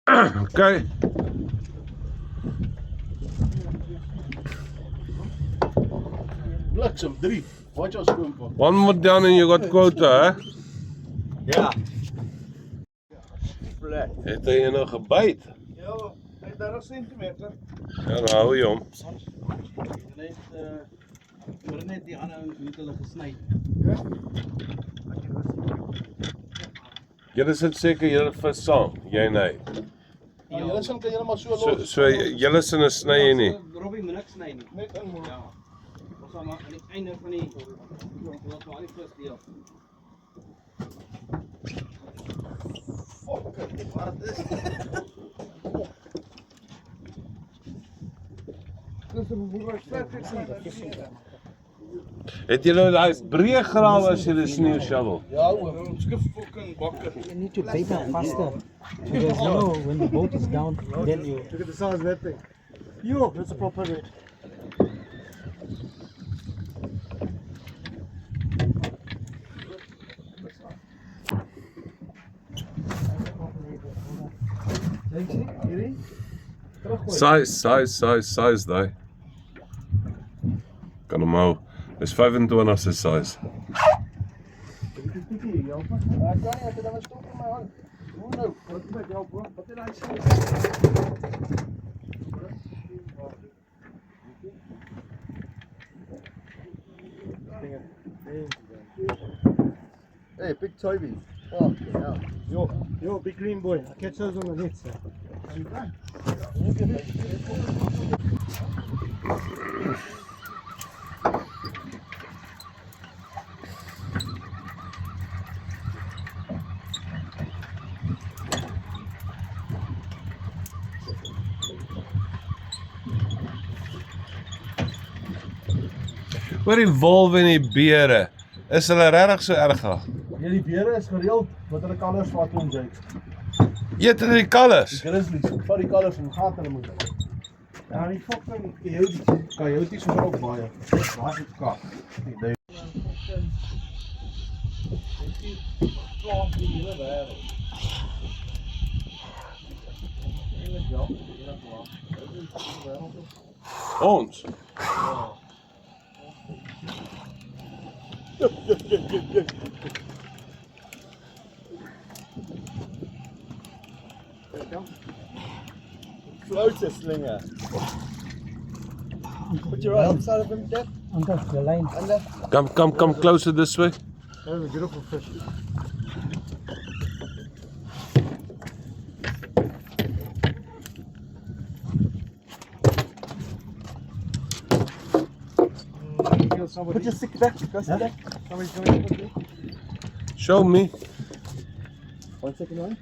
Okay. Bliksem, 3. Watch your skoonpot. One more down and you got quota, hè? Ja. Het hy nou gebyt? Ja, hy het daar 'n sentimeter. Ja, dan hou jy hom. Net die ander ouens moet hulle gesny. Julle sit seker julle vis saam, jy en hy. Ja, julle sin kan julle maar so So, los. so julle sin sny jy nie. Robbie moet niks sny nie. Net in Ja. Ons sal maar aan die einde van die ons maar al die vis deel. Wat is dit? Dis 'n boerdery sterk. Het julle daai breë grawe as julle sneeu shovel? Ja, oom, skif fucking bakker. You need to bait it faster. Because you know when the boat is down, then you. Look at the size of that thing. Yo, that's a proper red. Size daai. Kan hom hou. Dis 25 se size. Hey, big Toby. Fuck, yeah. Yo, big green boy. I catch those on the net, sir. Oor die wolwe en die beere. Is hulle regtig so erg? Ja, die beere is gereeld wat hulle kalvers vat ons uit. Eet hulle die kalvers? Die grizzlies, vat die kalvers en gaan hulle moet. Ja, die fucking coyotes is ook baie. Waar is dit kak? Ons. Floater slinger. Put your right side of him, Dad. Under the line. Under. Come closer this way. That was a beautiful fish. Put your stick back. Go sit back. Somebody's coming to put you. Show me. 1 second on.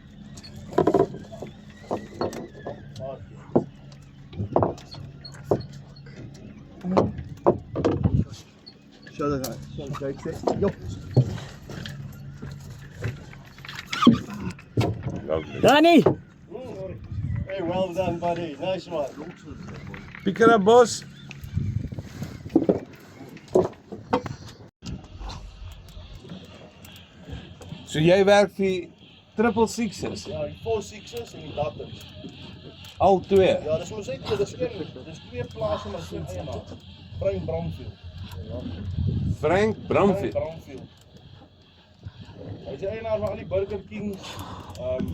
Show the guy. Show the guy. Yo. Lovely. Danny! Hey, well done, buddy. Nice one. Pick it up, boss. So jy werk vir triple sixes? Ja, die 4-6's en die datters. Al twee? Ja, dis mos net dis een. Dis twee plase maar so eienaar. Frank Bramfield. Frank Bramfield. Bramfield. Hy is die eienaar van al die Burger Kings. En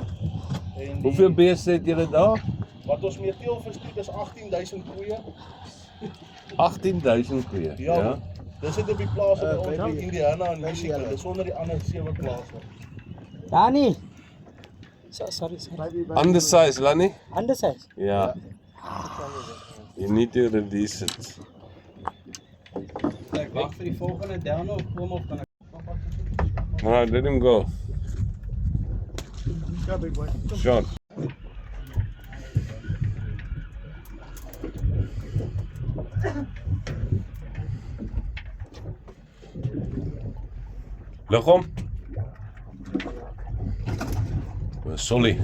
die, Hoeveel beeste het julle daar? wat ons mee teelvis het is 18,000 koeie. 18,000 koeie. Ja. Dis dit op die plaas in Indiana en Michigan. Dis onder die ander 7 plase. Danny! Sorry. Undersize, Lanny? Undersize. Ja. You need to release it. Ek wag vir die volgende down of kom of kan ek Alright, let him go. Ja, big boy. Shot. Lig hom. Sorry.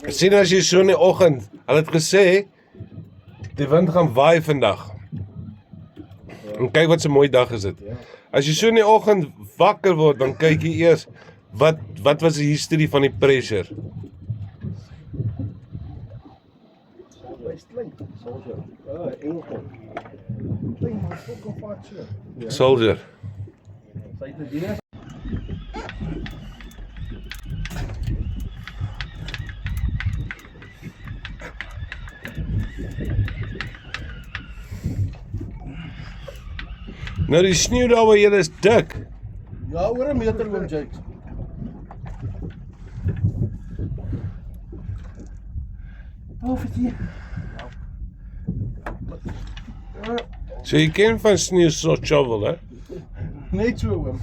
Ek sien as jy so in die oggend, hulle het gesê die wind gaan waai vandag. En kyk wat 'n mooi dag is dit. As jy so in die oggend wakker word, dan kyk jy eers wat was die history van die pressure? Hy's klein. Soldier. Engelsman. Klein maar fucking vat so. Soldier. Sy het 'n dienaar. Nou die sneeu daar waar jy is dik. Ja, oor 'n meter oom Jake. Oh, vir die. So jy ken van sneeu so shovel, hè? Net so oom.